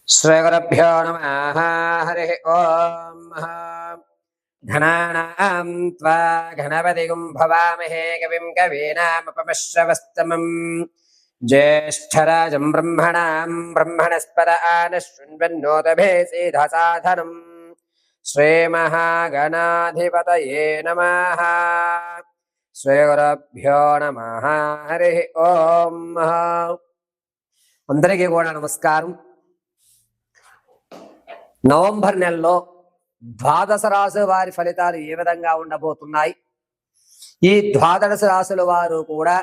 శ్రీగురుభ్యో నమః. హరి ఓం. ఘనానాం త్వా గణపతిగుం భవామహే కవిం కవీనాముపమశ్రవస్తమం జ్యేష్ఠరాజం బ్రహ్మణాం బ్రహ్మణస్పద ఆనశృణ్వన్నోతభే సిద్ధసాధనం శ్రీమహాగణాధిపతయే నమః. శ్రీగురుభ్యో నమః. హరి ఓం. అందరికీ కూడా నమస్కారం. నవంబర్ నెలలో ద్వాదశ రాశుల వారి ఫలితాలు ఏ విధంగా ఉండబోతున్నాయి? ఈ ద్వాదశ రాశుల వారు కూడా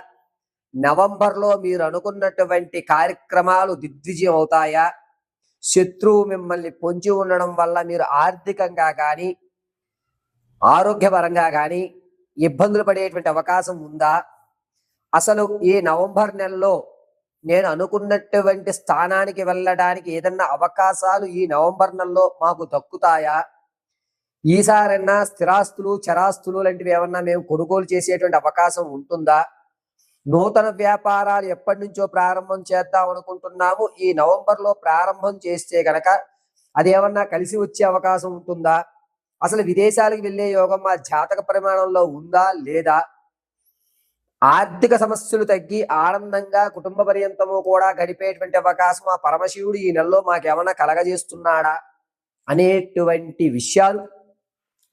నవంబర్లో మీరు అనుకున్నటువంటి కార్యక్రమాలు దిగ్విజయం అవుతాయా? శత్రువు మిమ్మల్ని పొంచి ఉండడం వల్ల మీరు ఆర్థికంగా కానీ ఆరోగ్యపరంగా కానీ ఇబ్బందులు పడేటువంటి అవకాశం ఉందా? అసలు ఈ నవంబర్ నెలలో నేను అనుకున్నటువంటి స్థానానికి వెళ్ళడానికి ఏదన్నా అవకాశాలు ఈ నవంబర్ నెలలో మాకు దక్కుతాయా? ఈసారన్నా స్థిరాస్తులు చరాస్తులు లాంటివి ఏమన్నా మేము కొనుగోలు చేసేటువంటి అవకాశం ఉంటుందా? నూతన వ్యాపారాలు ఎప్పటి నుంచో ప్రారంభం చేద్దాం అనుకుంటున్నాము. ఈ నవంబర్లో ప్రారంభం చేస్తే గనక అది ఏమన్నా కలిసి వచ్చే అవకాశం ఉంటుందా? అసలు విదేశాలకు వెళ్ళే యోగం మా జాతక పరిమాణంలో ఉందా లేదా? ఆర్థిక సమస్యలు తగ్గి ఆనందంగా కుటుంబ పర్యంతము కూడా గడిపేటువంటి అవకాశం ఆ పరమశివుడు ఈ నెలలో మాకేమన్నా కలగజేస్తున్నాడా అనేటువంటి విషయాలు,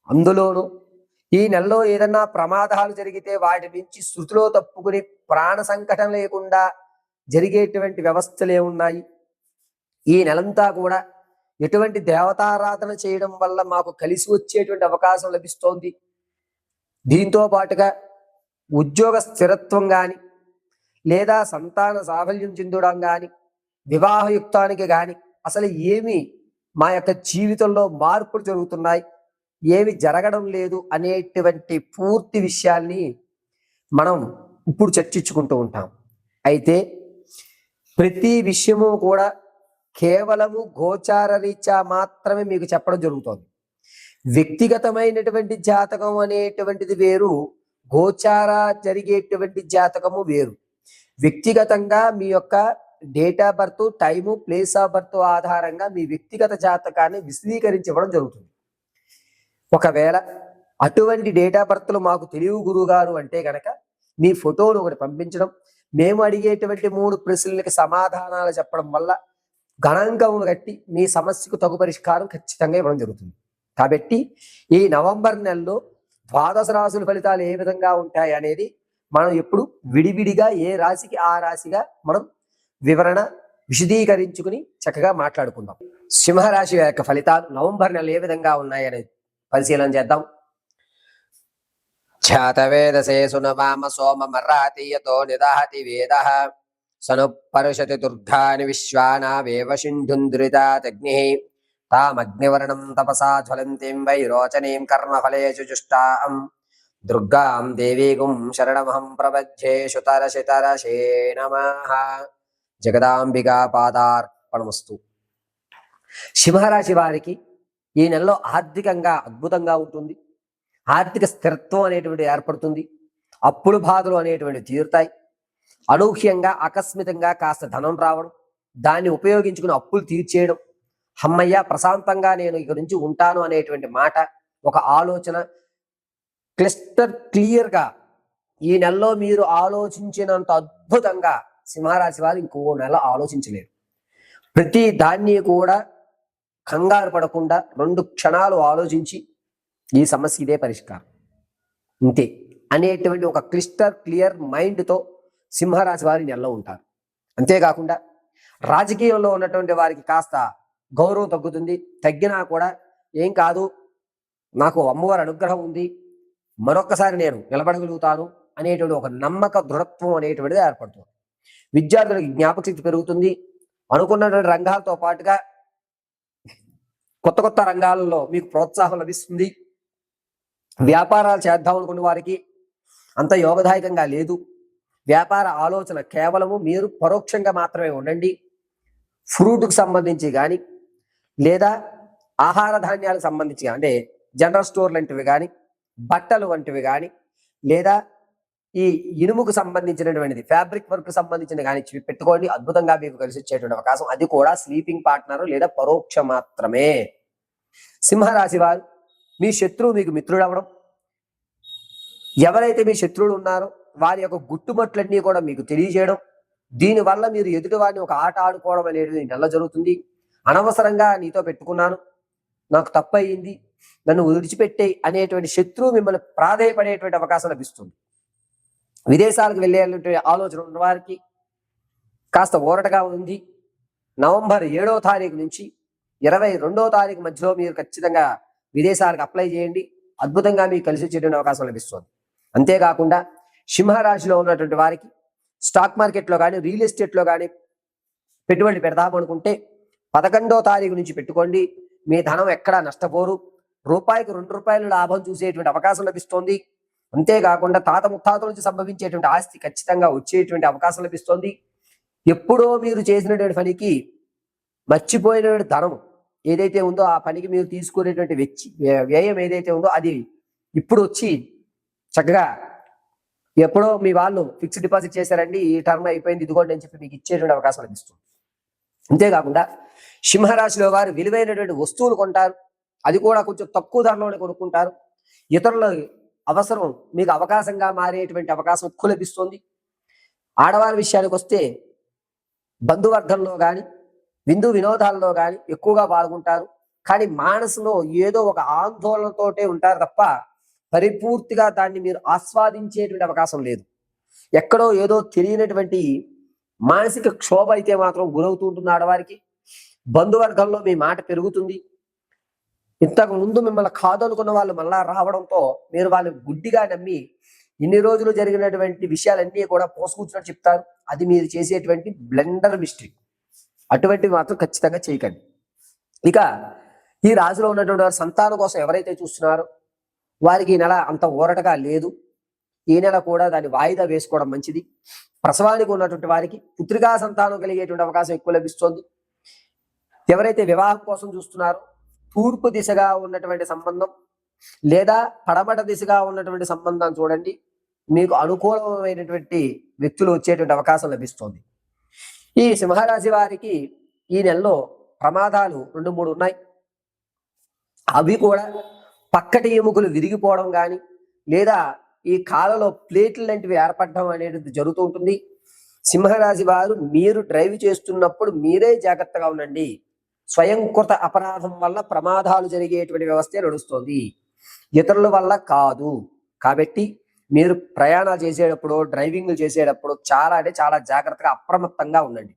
అందులోనూ ఈ నెలలో ఏదన్నా ప్రమాదాలు జరిగితే వాటి నుంచి శృతిలో తప్పుకుని ప్రాణ సంకటం లేకుండా జరిగేటువంటి వ్యవస్థలు ఏమున్నాయి? ఈ నెలంతా కూడా ఎటువంటి దేవతారాధన చేయడం వల్ల మాకు కలిసి వచ్చేటువంటి అవకాశం లభిస్తోంది? దీంతో పాటుగా ఉద్యోగ స్థిరత్వం కానీ లేదా సంతాన సాఫల్యం చెందడం కానీ వివాహయుక్తానికి కానీ అసలు ఏమి మా యొక్క జీవితంలో మార్పులు జరుగుతున్నాయి, ఏమి జరగడం లేదు అనేటువంటి పూర్తి విషయాల్ని మనం ఇప్పుడు చర్చించుకుంటూ ఉంటాం. అయితే ప్రతి విషయము కూడా కేవలము గోచార రీత్యా మాత్రమే మీకు చెప్పడం జరుగుతోంది. వ్యక్తిగతమైనటువంటి జాతకం అనేటువంటిది వేరు, గోచార జరిగేటువంటి జాతకము వేరు. వ్యక్తిగతంగా మీ యొక్క date of birth, time, place of birth ఆధారంగా మీ వ్యక్తిగత జాతకాన్ని విశదీకరించడం జరుగుతుంది. ఒకవేళ అటువంటి డేట్ ఆఫ్ బర్త్లు మాకు తెలియవు గురుగారు అంటే గనక మీ ఫోటోను ఒకటి పంపించడం, మేము అడిగేటువంటి 3 ప్రశ్నలకి సమాధానాలు చెప్పడం వల్ల గణాంకమును కట్టి మీ సమస్యకు తగు పరిష్కారం ఖచ్చితంగా ఇవ్వడం జరుగుతుంది. కాబట్టి ఈ నవంబర్ నెలలో ద్వాదశ రాశుల ఫలితాలు ఏ విధంగా ఉంటాయి అనేది మనం ఎప్పుడు విడివిడిగా ఏ రాశికి ఆ రాశిగా మనం వివరణ విశదీకరించుకుని చక్కగా మాట్లాడుకుందాం. సింహరాశి యొక్క ఫలితాలు నవంబర్ నెల ఏ విధంగా ఉన్నాయి అనేది పరిశీలన చేద్దాం. ఛాతవేదసే సునవామ సోమమరాతీయతో నిదహతి వేదః సనుపరుషతి దుర్గాని విశ్వానావేవ సింధుంద్రితాగ్ని తామగ్నివర్ణం తపసా జ్వలంతిం వైరోచనీం కర్మఫలేషు జుష్టాం దుర్గాం దేవీగుం శరణమహం ప్రపద్యే శుతరశితరశే నమః. జగదాంబికా పాదార్పణమస్తు. సింహరాశి వారికి ఈ నెలలో ఆర్థికంగా అద్భుతంగా ఉంటుంది. ఆర్థిక స్థిరత్వం అనేటువంటి ఏర్పడుతుంది. అప్పులు బాధలు అనేటువంటి తీరుతాయి. అనూహ్యంగా ఆకస్మికంగా కాస్త ధనం రావడం, దాన్ని ఉపయోగించుకుని అప్పులు తీర్చేయడం, అమ్మయ్య ప్రశాంతంగా నేను ఇక నుంచి ఉంటాను అనేటువంటి మాట, ఒక ఆలోచన క్లియర్గా ఈ నెలలో మీరు ఆలోచించినంత అద్భుతంగా సింహరాశి వారు ఇంకో నెల ఆలోచించలేరు. ప్రతి దాన్ని కూడా కంగారు పడకుండా 2 క్షణాలు ఆలోచించి ఈ సమస్య ఇదే పరిష్కారం ఇంతే అనేటువంటి ఒక క్లియర్ మైండ్తో సింహరాశి వారి నెలలో ఉంటారు. అంతేకాకుండా రాజకీయంలో ఉన్నటువంటి వారికి కాస్త గౌరవం తగ్గుతుంది. తగ్గినా కూడా ఏం కాదు, నాకు అమ్మవారి అనుగ్రహం ఉంది, మరొక్కసారి నేను నిలబడగలుగుతాను అనేటువంటి ఒక నమ్మక దృఢత్వం అనేటువంటిది ఏర్పడుతుంది. విద్యార్థులకు జ్ఞాపక శక్తి పెరుగుతుంది. అనుకున్నటువంటి రంగాలతో పాటుగా కొత్త కొత్త రంగాలలో మీకు ప్రోత్సాహం లభిస్తుంది. వ్యాపారాలు చేద్దాం అనుకున్న వారికి అంత యోగదాయకంగా లేదు. వ్యాపార ఆలోచన కేవలము మీరు పరోక్షంగా మాత్రమే ఉండండి. ఫ్రూట్కు సంబంధించి కానీ లేదా ఆహార ధాన్యాలకు సంబంధించి అంటే జనరల్ స్టోర్ లాంటివి కానీ, బట్టలు వంటివి కానీ, లేదా ఈ ఇనుముకు సంబంధించినటువంటిది ఫ్యాబ్రిక్ వర్క్ సంబంధించిన కానీ పెట్టుకోండి, అద్భుతంగా మీకు కలిసి వచ్చేటువంటి అవకాశం. అది కూడా స్లీపింగ్ పార్ట్నర్ లేదా పరోక్ష మాత్రమే. సింహరాశి వారు మీ శత్రువు మీకు మిత్రుడు అవ్వడం, ఎవరైతే మీ శత్రువులు ఉన్నారో వారి యొక్క గుట్టుమట్లన్నీ కూడా మీకు తెలియజేయడం, దీనివల్ల మీరు ఎదుటి వారిని ఒక ఆట ఆడుకోవడం అనేది నెల జరుగుతుంది. అనవసరంగా నీతో పెట్టుకున్నాను, నాకు తప్పయింది, నన్ను విడిచిపెట్టే అనేటువంటి శత్రువు మిమ్మల్ని ప్రాధేయపడేటువంటి అవకాశం లభిస్తుంది. విదేశాలకు వెళ్ళేటువంటి ఆలోచన ఉన్న వారికి కాస్త ఊరటగా ఉంది. నవంబర్ 7వ తారీఖు నుంచి 22వ తారీఖు మధ్యలో మీరు ఖచ్చితంగా విదేశాలకు అప్లై చేయండి, అద్భుతంగా మీకు కలిసి వచ్చేటువంటి అవకాశం లభిస్తుంది. అంతేకాకుండా సింహరాశిలో ఉన్నటువంటి వారికి స్టాక్ మార్కెట్లో కానీ రియల్ ఎస్టేట్లో కానీ పెట్టుబడి పెడదామనుకుంటే 11వ తారీఖు నుంచి పెట్టుకోండి. మీ ధనం ఎక్కడా నష్టపోరు, రూపాయికి 2 రూపాయల లాభం చూసేటువంటి అవకాశం లభిస్తోంది. అంతేకాకుండా తాత ముత్తాతల నుంచి సంభవించేటువంటి ఆస్తి ఖచ్చితంగా వచ్చేటువంటి అవకాశం లభిస్తోంది. ఎప్పుడో మీరు చేసినటువంటి పనికి మర్చిపోయినటువంటి ధనం ఏదైతే ఉందో ఆ పనికి మీరు తీసుకునేటువంటి వ్యయం ఏదైతే ఉందో అది ఇప్పుడు వచ్చి చక్కగా ఎప్పుడో మీ వాళ్ళు ఫిక్స్డ్ డిపాజిట్ చేశారండి, ఈ టర్మ్ అయిపోయింది, ఇదిగోండి అని చెప్పి మీకు ఇచ్చేటువంటి అవకాశం లభిస్తుంది. అంతేకాకుండా సింహరాశిలో వారు విలువైనటువంటి వస్తువులు కొంటారు, అది కూడా కొంచెం తక్కువ ధరలోనే కొనుక్కుంటారు. ఇతరుల అవసరం మీకు అవకాశంగా మారేటువంటి అవకాశం ఎక్కువ లభిస్తుంది. ఆడవారి విషయానికి వస్తే బంధువర్గంలో కానీ విందు వినోదాల్లో కానీ ఎక్కువగా పాల్గొంటారు. కానీ మనసులో ఏదో ఒక ఆందోళనతోటే ఉంటారు తప్ప పరిపూర్తిగా దాన్ని మీరు ఆస్వాదించేటువంటి అవకాశం లేదు. ఎక్కడో ఏదో తెలియనటువంటి మానసిక క్షోభ అయితే మాత్రం గురవుతూ ఉంటుంది ఆడవారికి. బంధువర్గంలో మీ మాట పెరుగుతుంది. ఇంతకు ముందు మిమ్మల్ని కాదనుకున్న వాళ్ళు మళ్ళా రావడంతో మీరు వాళ్ళు గుడ్డిగా నమ్మి ఇన్ని రోజులు జరిగినటువంటి విషయాలన్నీ కూడా పోసుకూర్చున్నట్టు చెప్తారు. అది మీరు చేసేటువంటి బ్లెండర్ మిస్టేక్. అటువంటివి మాత్రం ఖచ్చితంగా చేయకండి. ఇక ఈ రాశిలో ఉన్నటువంటి వారు సంతానం కోసం ఎవరైతే చూస్తున్నారో వారికి ఈ నెల అంత ఊరటగా లేదు. ఈ నెల కూడా దాన్ని వాయిదా వేసుకోవడం మంచిది. ప్రసవానికి ఉన్నటువంటి వారికి పుత్రికా సంతానం కలిగేటువంటి అవకాశం ఎక్కువ లభిస్తుంది. ఎవరైతే వివాహం కోసం చూస్తున్నారో తూర్పు దిశగా ఉన్నటువంటి సంబంధం లేదా పడమట దిశగా ఉన్నటువంటి సంబంధం చూడండి, మీకు అనుకూలమైనటువంటి వ్యక్తులు వచ్చేటువంటి అవకాశం లభిస్తుంది. ఈ సింహరాశి వారికి ఈ నెలలో ప్రమాదాలు 2-3 ఉన్నాయి. అవి కూడా పక్కటి ఎముకలు విరిగిపోవడం కానీ లేదా ఈ కాళ్ళలో ప్లేట్లు లాంటివి ఏర్పడడం అనేది జరుగుతూ ఉంటుంది. సింహరాశి వారు మీరు డ్రైవ్ చేస్తున్నప్పుడు మీరే జాగ్రత్తగా ఉండండి. స్వయంకృత అపరాధం వల్ల ప్రమాదాలు జరిగేటువంటి వ్యవస్థే నడుస్తుంది, ఇతరుల వల్ల కాదు. కాబట్టి మీరు ప్రయాణాలు చేసేటప్పుడు డ్రైవింగ్ చేసేటప్పుడు చాలా అంటే చాలా జాగ్రత్తగా అప్రమత్తంగా ఉండండి.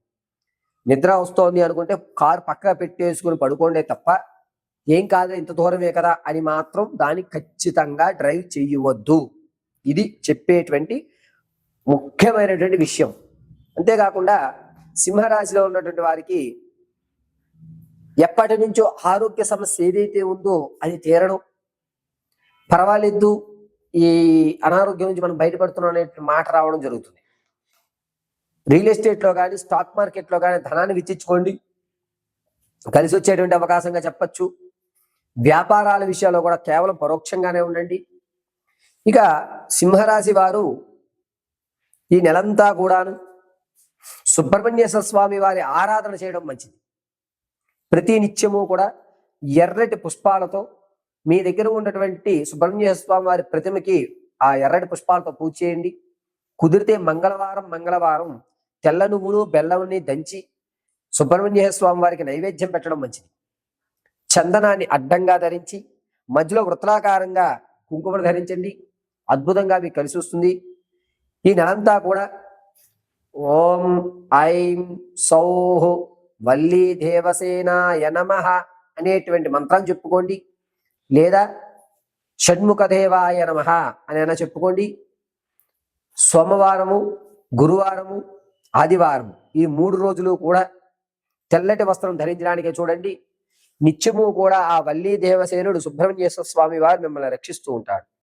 నిద్ర వస్తోంది అనుకుంటే కారు పక్కన పెట్టేసుకుని పడుకోండి తప్ప ఏం కాదు ఇంత దూరమే కదా అని మాత్రం దాన్ని ఖచ్చితంగా డ్రైవ్ చేయవద్దు. ఇది చెప్పేటువంటి ముఖ్యమైనటువంటి విషయం. అంతేకాకుండా సింహరాశిలో ఉన్నటువంటి వారికి ఎప్పటి నుంచో ఆరోగ్య సమస్య ఏదైతే ఉందో అది తీరడం, పర్వాలేదు ఈ అనారోగ్యం నుంచి మనం బయటపడుతున్నాం అనే మాట రావడం జరుగుతుంది. రియల్ ఎస్టేట్లో కానీ స్టాక్ మార్కెట్లో కానీ ధనాన్ని వెచ్చించుకోండి, కలిసి వచ్చేటువంటి అవకాశంగా చెప్పచ్చు. వ్యాపారాల విషయాల్లో కూడా కేవలం పరోక్షంగానే ఉండండి. ఇక సింహరాశి వారు ఈ నెలంతా కూడాను సుబ్రహ్మణ్యేశ్వర స్వామి వారి ఆరాధన చేయడం మంచిది. ప్రతి నిత్యము కూడా ఎర్రటి పుష్పాలతో మీ దగ్గర ఉన్నటువంటి సుబ్రహ్మణ్యేశ్వర స్వామి వారి ప్రతిమకి ఆ ఎర్రటి పుష్పాలతో పూజ చేయండి. కుదిరితే మంగళవారం తెల్ల నువ్వులు బెల్లంని దంచి సుబ్రహ్మణ్యేశ్వర స్వామి వారికి నైవేద్యం పెట్టడం మంచిది. చందనాన్ని అడ్డంగా ధరించి మధ్యలో వృత్తాకారంగా కుంకుమను ధరించండి, అద్భుతంగా మీకు కలిసి వస్తుంది. ఈ నెలంతా కూడా ఓం ఐం సౌః వల్లీ దేవసేనాయ నమః అనేటువంటి మంత్రం చెప్పుకోండి, లేదా షణ్ముఖదేవాయ నమః అని చెప్పుకోండి. సోమవారము, గురువారము, ఆదివారము ఈ 3 రోజులు కూడా తెల్లటి వస్త్రం ధరించడానికే చూడండి. నిత్యము కూడా ఆ వల్లీ దేవసేనుడు సుబ్రహ్మణ్యేశ్వర స్వామి వారు మిమ్మల్ని రక్షిస్తూ ఉంటాడు.